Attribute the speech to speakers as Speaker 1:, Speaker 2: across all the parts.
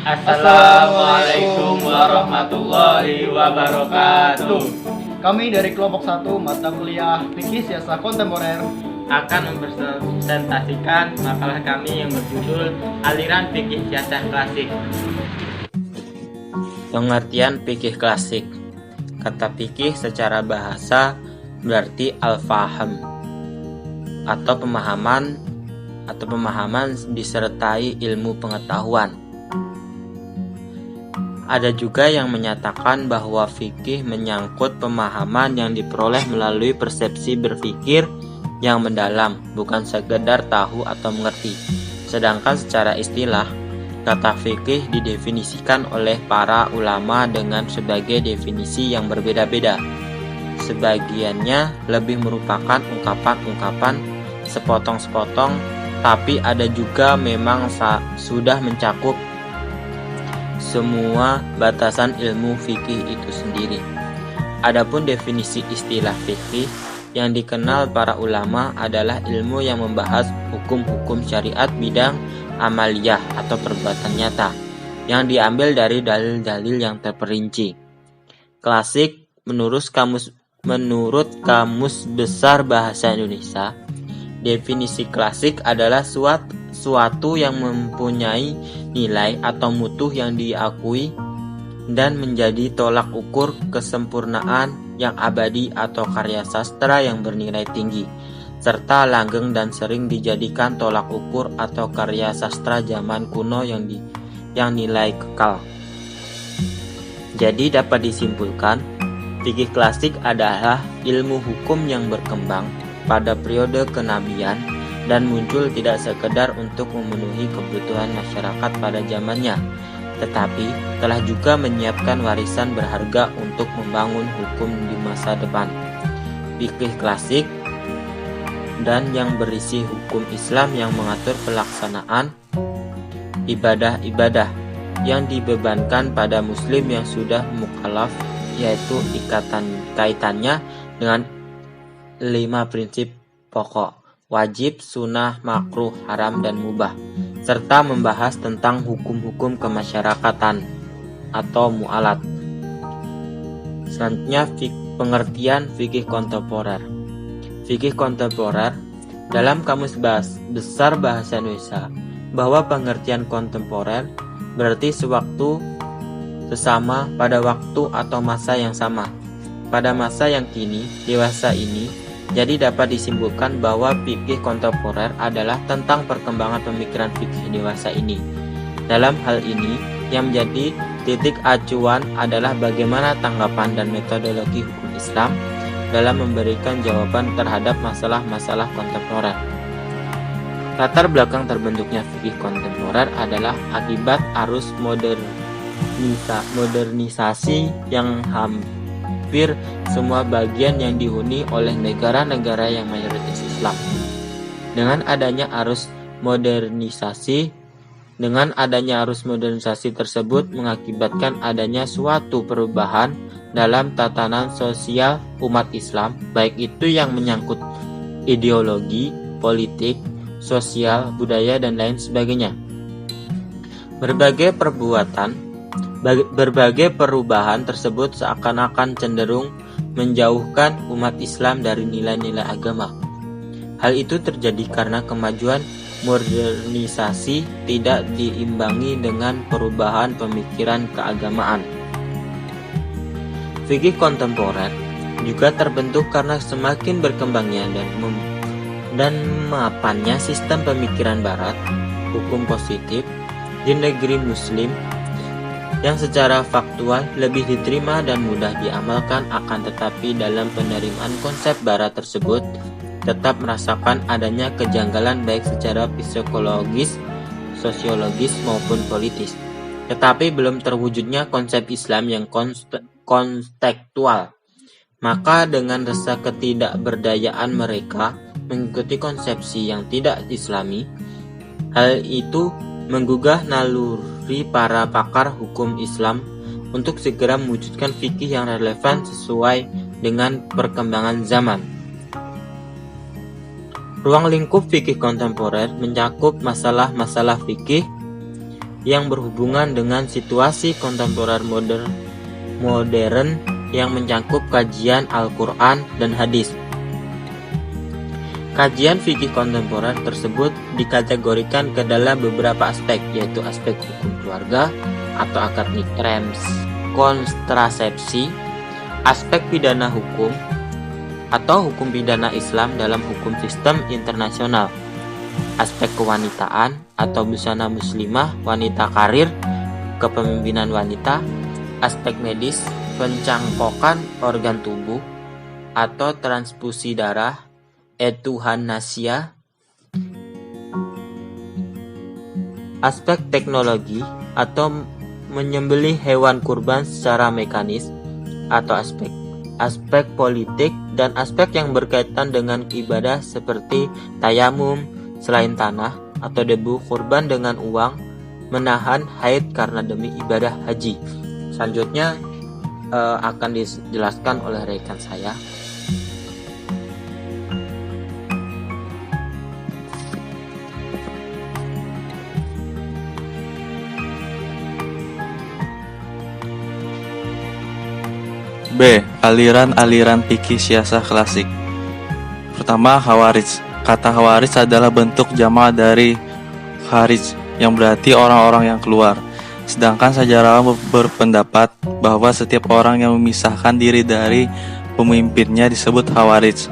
Speaker 1: Assalamualaikum warahmatullahi wabarakatuh.
Speaker 2: Kami dari kelompok 1 mata kuliah Fikih Siasat Kontemporer
Speaker 1: Akan mempresentasikan makalah kami yang berjudul Aliran Fikih Siasat Klasik.
Speaker 3: Pengertian fikih klasik. Kata fikih secara bahasa berarti al-faham atau pemahaman disertai ilmu pengetahuan. Ada juga yang menyatakan bahwa fikih menyangkut pemahaman yang diperoleh melalui persepsi berpikir yang mendalam, bukan sekedar tahu atau mengerti. Sedangkan secara istilah, kata fikih didefinisikan oleh para ulama dengan sebagai definisi yang berbeda-beda. Sebagiannya lebih merupakan ungkapan-ungkapan sepotong-sepotong, tapi ada juga memang sudah mencakup semua batasan ilmu fikih itu sendiri. Adapun definisi istilah fikih yang dikenal para ulama adalah ilmu yang membahas hukum-hukum syariat bidang amaliyah atau perbuatan nyata yang diambil dari dalil-dalil yang terperinci. Klasik menurut Kamus Besar Bahasa Indonesia, definisi klasik adalah suatu yang mempunyai nilai atau mutu yang diakui dan menjadi tolak ukur kesempurnaan yang abadi atau karya sastra yang bernilai tinggi, serta langgeng dan sering dijadikan tolak ukur atau karya sastra zaman kuno yang nilai kekal. Jadi dapat disimpulkan, fikih klasik adalah ilmu hukum yang berkembang pada periode kenabian dan muncul tidak sekedar untuk memenuhi kebutuhan masyarakat pada zamannya, tetapi telah juga menyiapkan warisan berharga untuk membangun hukum di masa depan. Fikih klasik dan yang berisi hukum Islam yang mengatur pelaksanaan ibadah-ibadah yang dibebankan pada muslim yang sudah mukallaf, yaitu kaitannya dengan 5 prinsip pokok: wajib, sunnah, makruh, haram, dan mubah, serta membahas tentang hukum-hukum kemasyarakatan atau mu'alat. Selanjutnya, pengertian fikih kontemporer. Fikih kontemporer dalam Kamus Besar Bahasa Indonesia, bahwa pengertian kontemporer berarti sesama pada waktu atau masa yang sama, pada masa yang kini, dewasa ini. Jadi dapat disimpulkan bahwa fikih kontemporer adalah tentang perkembangan pemikiran fikih dewasa ini. Dalam hal ini, yang menjadi titik acuan adalah bagaimana tanggapan dan metodologi hukum Islam dalam memberikan jawaban terhadap masalah-masalah kontemporer. Latar belakang terbentuknya fikih kontemporer adalah akibat arus modernisasi yang hampir semua bagian yang dihuni oleh negara-negara yang mayoritas Islam. Dengan adanya arus modernisasi tersebut mengakibatkan adanya suatu perubahan dalam tatanan sosial umat Islam, baik itu yang menyangkut ideologi, politik, sosial, budaya, dan lain sebagainya. Berbagai perubahan tersebut seakan-akan cenderung menjauhkan umat Islam dari nilai-nilai agama. Hal itu terjadi karena kemajuan modernisasi tidak diimbangi dengan perubahan pemikiran keagamaan. Fikih kontemporer juga terbentuk karena semakin berkembangnya dan mapannya sistem pemikiran barat, hukum positif di negeri muslim yang secara faktual lebih diterima dan mudah diamalkan, akan tetapi dalam penerimaan konsep barat tersebut tetap merasakan adanya kejanggalan baik secara psikologis, sosiologis maupun politis. Tetapi belum terwujudnya konsep Islam yang kontekstual. Maka dengan rasa ketidakberdayaan mereka mengikuti konsepsi yang tidak islami, hal itu menggugah naluri para pakar hukum Islam untuk segera mewujudkan fikih yang relevan sesuai dengan perkembangan zaman. Ruang lingkup fikih kontemporer mencakup masalah-masalah fikih yang berhubungan dengan situasi kontemporer modern yang mencakup kajian Al-Quran dan hadis. Kajian fikih kontemporer tersebut dikategorikan ke dalam beberapa aspek, yaitu aspek hukum keluarga atau akademik terms, kontrasepsi, aspek pidana hukum atau hukum pidana Islam dalam hukum sistem internasional, aspek kewanitaan atau busana muslimah, wanita karir, kepemimpinan wanita, aspek medis, pencangkokan organ tubuh atau transfusi darah, euthanasia, aspek teknologi atau menyembelih hewan kurban secara mekanis, atau aspek politik dan aspek yang berkaitan dengan ibadah seperti tayamum selain tanah atau debu, kurban dengan uang, menahan haid karena demi ibadah haji. Selanjutnya akan dijelaskan oleh rekan saya.
Speaker 4: B. Aliran-aliran fikih syiah klasik. Pertama, Khawarij. Kata Khawarij adalah bentuk jama' dari Kharij, yang berarti orang-orang yang keluar. Sedangkan sejarawan berpendapat bahwa setiap orang yang memisahkan diri dari pemimpinnya disebut Khawarij.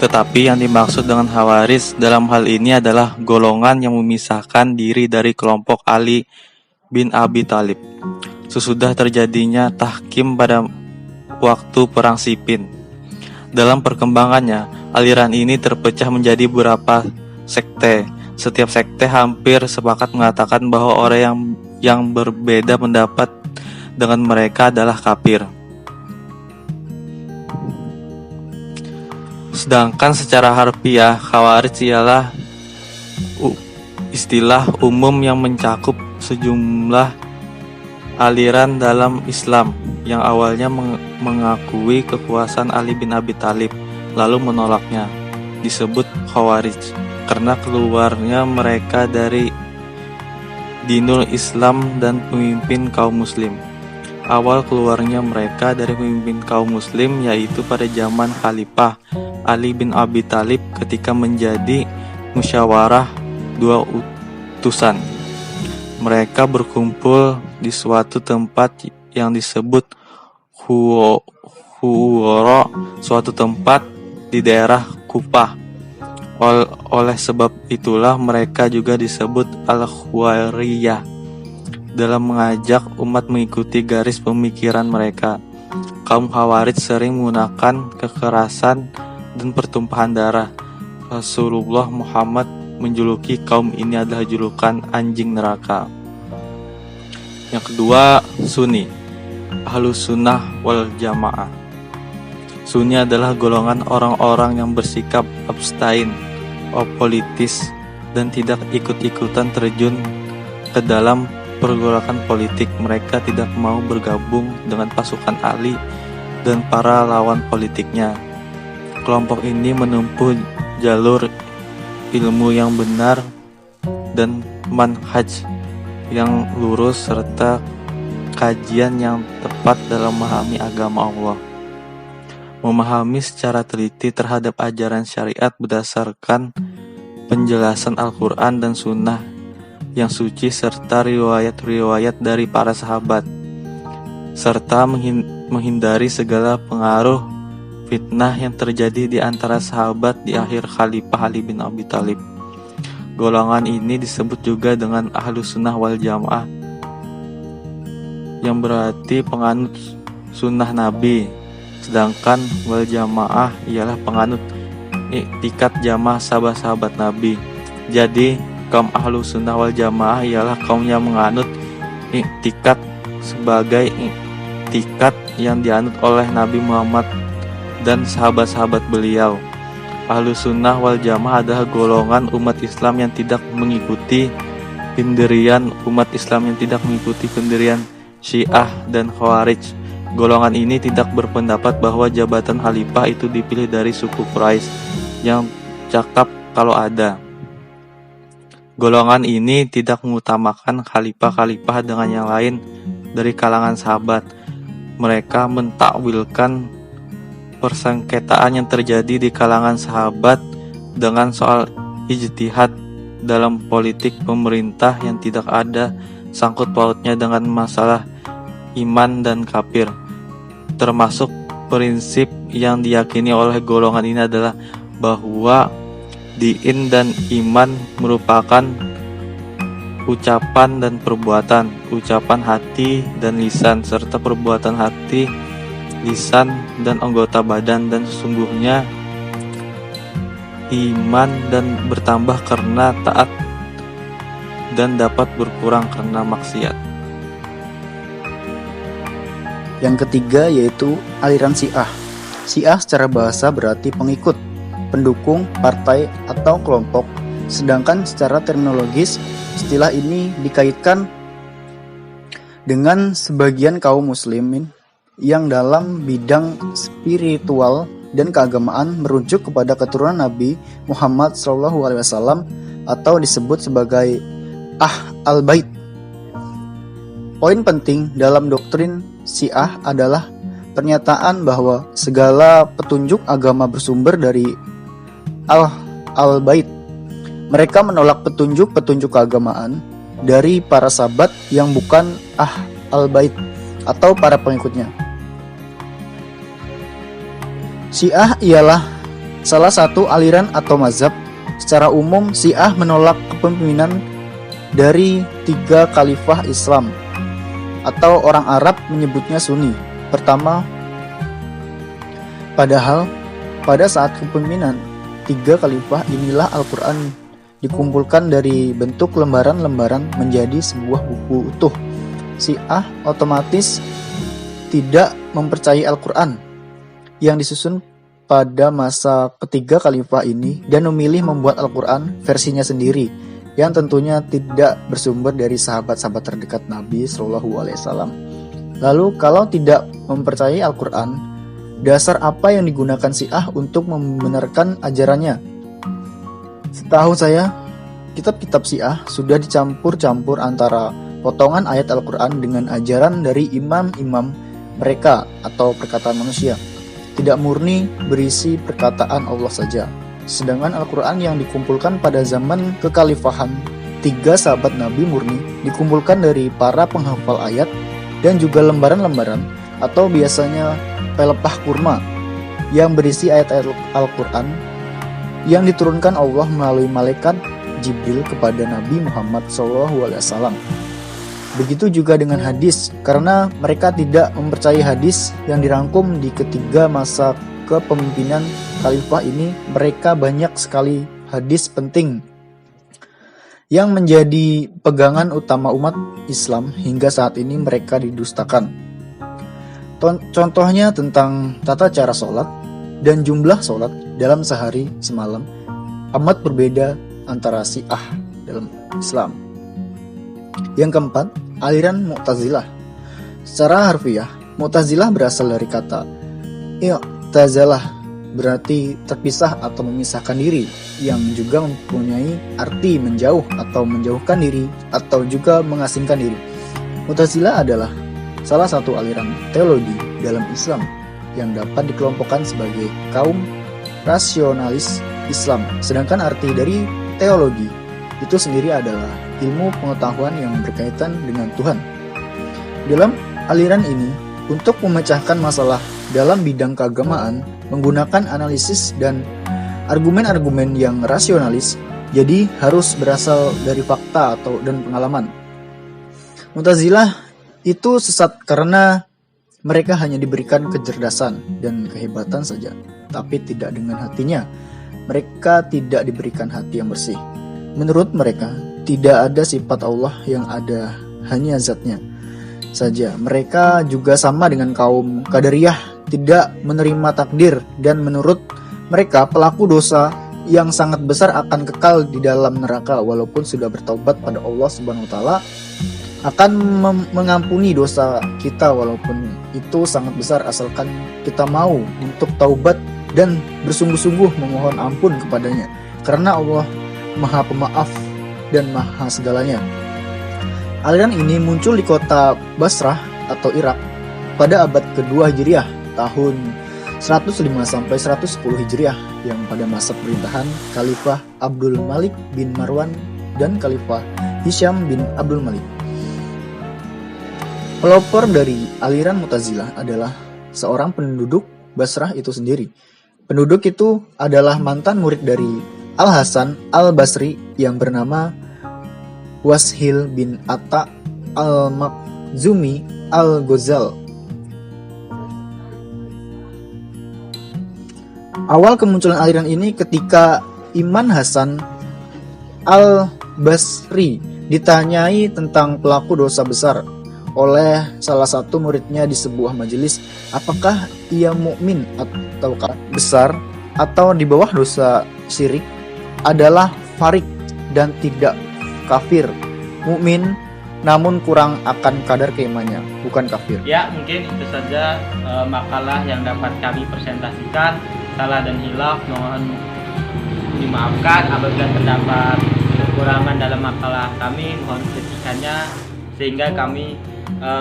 Speaker 4: Tetapi yang dimaksud dengan Khawarij dalam hal ini adalah golongan yang memisahkan diri dari kelompok Ali bin Abi Thalib sesudah terjadinya tahkim pada waktu Perang Siffin. Dalam perkembangannya, aliran ini terpecah menjadi beberapa sekte. Setiap sekte hampir sepakat mengatakan bahwa orang yang berbeda pendapat dengan mereka adalah kafir. Sedangkan secara harfiah, Khawarij ialah istilah umum yang mencakup sejumlah aliran dalam Islam yang awalnya mengakui kekuasaan Ali bin Abi Thalib lalu menolaknya, disebut Khawarij karena keluarnya mereka dari dinul Islam dan pemimpin kaum muslim. Awal keluarnya mereka dari pemimpin kaum muslim yaitu pada zaman Khalifah Ali bin Abi Thalib ketika menjadi musyawarah dua utusan. Mereka berkumpul di suatu tempat yang disebut Huwara, suatu tempat di daerah Kufah. Oleh sebab itulah mereka juga disebut Al-Khawariyah dalam mengajak umat mengikuti garis pemikiran mereka. Kaum Khawarij sering menggunakan kekerasan dan pertumpahan darah. Rasulullah Muhammad menjuluki kaum ini adalah julukan anjing neraka. Yang kedua, Sunni, Ahlus Sunnah wal Jamaah. Sunni adalah golongan orang-orang yang bersikap abstain, apolitis, dan tidak ikut-ikutan terjun ke dalam pergolakan politik. Mereka tidak mau bergabung dengan pasukan Ali dan para lawan politiknya. Kelompok ini menempuh jalur ilmu yang benar dan manhaj yang lurus serta kajian yang tepat dalam memahami agama Allah. Memahami secara teliti terhadap ajaran syariat berdasarkan penjelasan Al-Quran dan Sunnah yang suci serta riwayat-riwayat dari para sahabat, serta menghindari segala pengaruh fitnah yang terjadi di antara sahabat di akhir Khalifah Ali bin Abi Thalib. Golongan ini disebut juga dengan Ahlus Sunnah wal Jamaah, yang berarti penganut sunnah Nabi. Sedangkan wal Jamaah ialah penganut iktikat jamaah sahabat-sahabat Nabi. Jadi kaum Ahlus Sunnah wal Jamaah ialah kaum yang menganut iktikat sebagai iktikat yang dianut oleh Nabi Muhammad dan sahabat-sahabat beliau. Ahlus Sunnah wal Jamaah adalah golongan umat Islam yang tidak mengikuti pendirian Syiah dan Khawarij. Golongan ini tidak berpendapat bahwa jabatan khalifah itu dipilih dari suku Quraisy yang cakap kalau ada. Golongan ini tidak mengutamakan khalifah-khalifah dengan yang lain dari kalangan sahabat. Mereka mentakwilkan persengketaan yang terjadi di kalangan sahabat dengan soal ijtihad dalam politik pemerintah yang tidak ada sangkut pautnya dengan masalah iman dan kafir. Termasuk prinsip yang diyakini oleh golongan ini adalah bahwa din dan iman merupakan ucapan dan perbuatan, ucapan hati dan lisan, serta perbuatan hati, lisan, dan anggota badan, dan sesungguhnya iman dan bertambah karena taat dan dapat berkurang karena maksiat.
Speaker 2: Yang ketiga yaitu aliran Syiah. Syiah secara bahasa berarti pengikut, pendukung, partai, atau kelompok. Sedangkan secara terminologis, istilah ini dikaitkan dengan sebagian kaum muslimin yang dalam bidang spiritual dan keagamaan merujuk kepada keturunan Nabi Muhammad SAW atau disebut sebagai Al-Bait. Poin penting dalam doktrin Syiah adalah pernyataan bahwa segala petunjuk agama bersumber dari Al-Bait. Mereka menolak petunjuk-petunjuk keagamaan dari para sahabat yang bukan Al-Bait atau para pengikutnya. Syiah ialah salah satu aliran atau mazhab. Secara umum, Syiah menolak kepemimpinan dari 3 khalifah Islam, atau orang Arab menyebutnya Sunni pertama. Padahal pada saat kepemimpinan 3 khalifah inilah Al-Quran dikumpulkan dari bentuk lembaran-lembaran menjadi sebuah buku utuh. Syiah otomatis tidak mempercayai Al-Quran yang disusun pada masa ketiga khalifah ini dan memilih membuat Al-Quran versinya sendiri yang tentunya tidak bersumber dari sahabat-sahabat terdekat Nabi SAW. Lalu kalau tidak mempercayai Al-Quran, dasar apa yang digunakan Syiah untuk membenarkan ajarannya? Setahu saya, kitab-kitab Syiah sudah dicampur-campur antara potongan ayat Al-Quran dengan ajaran dari imam-imam mereka atau perkataan manusia. Tidak murni berisi perkataan Allah saja. Sedangkan Al-Quran yang dikumpulkan pada zaman kekhalifahan 3 sahabat Nabi murni dikumpulkan dari para penghafal ayat dan juga lembaran-lembaran atau biasanya pelepah kurma yang berisi ayat-ayat Al-Quran yang diturunkan Allah melalui malaikat Jibril kepada Nabi Muhammad SAW. Begitu juga dengan hadis, karena mereka tidak mempercayai hadis yang dirangkum di ketiga masa kepemimpinan khalifah ini. Mereka banyak sekali hadis penting yang menjadi pegangan utama umat Islam hingga saat ini mereka didustakan. Contohnya tentang tata cara sholat dan jumlah sholat dalam sehari semalam amat berbeda antara Syiah dalam Islam. Yang keempat, aliran Mu'tazilah. Secara harfiah, Mu'tazilah berasal dari kata i'tazalah, berarti terpisah atau memisahkan diri, yang juga mempunyai arti menjauh atau menjauhkan diri atau juga mengasingkan diri. Mu'tazilah adalah salah satu aliran teologi dalam Islam yang dapat dikelompokkan sebagai kaum rasionalis Islam. Sedangkan arti dari teologi itu sendiri adalah ilmu pengetahuan yang berkaitan dengan Tuhan. Dalam aliran ini, untuk memecahkan masalah dalam bidang keagamaan menggunakan analisis dan argumen-argumen yang rasionalis, jadi harus berasal dari fakta dan pengalaman. Mu'tazilah itu sesat karena mereka hanya diberikan kecerdasan dan kehebatan saja, tapi tidak dengan hatinya. Mereka tidak diberikan hati yang bersih. Menurut mereka, tidak ada sifat Allah yang ada, hanya zatnya saja. Mereka juga sama dengan kaum Qadariyah, tidak menerima takdir, dan menurut mereka pelaku dosa yang sangat besar akan kekal di dalam neraka walaupun sudah bertaubat pada Allah Subhanahu wa taala, akan mengampuni dosa kita walaupun itu sangat besar asalkan kita mau untuk taubat dan bersungguh-sungguh memohon ampun kepadanya, karena Allah Maha Pemaaf dan maha segalanya. Aliran ini muncul di kota Basrah atau Irak pada abad kedua Hijriah, tahun 105 sampai 110 Hijriah, yang pada masa pemerintahan Khalifah Abdul Malik bin Marwan dan Khalifah Hisham bin Abdul Malik. Pelopor dari aliran Mu'tazilah adalah seorang penduduk Basrah itu sendiri. Penduduk itu adalah mantan murid dari Al-Hasan Al-Basri yang bernama Washil bin Atta Al-Makhzumi Al-Ghazal. Awal kemunculan aliran ini ketika Imam Hasan Al-Basri ditanyai tentang pelaku dosa besar oleh salah satu muridnya di sebuah majelis, apakah ia mukmin atau besar atau di bawah dosa syirik, adalah farik dan tidak kafir, mukmin namun kurang akan kadar keimannya, bukan kafir.
Speaker 1: Ya, mungkin itu saja makalah yang dapat kami presentasikan. Salah dan hilaf mohon dimaafkan. Apabila terdapat kekurangan dalam makalah kami, mohon kritikannya sehingga kami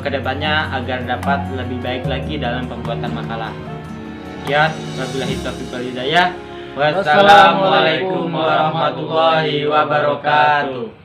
Speaker 1: kedepannya agar dapat lebih baik lagi dalam pembuatan makalah. Ya, wabillahi taufiq wal hidayah. Wassalamualaikum warahmatullahi wabarakatuh.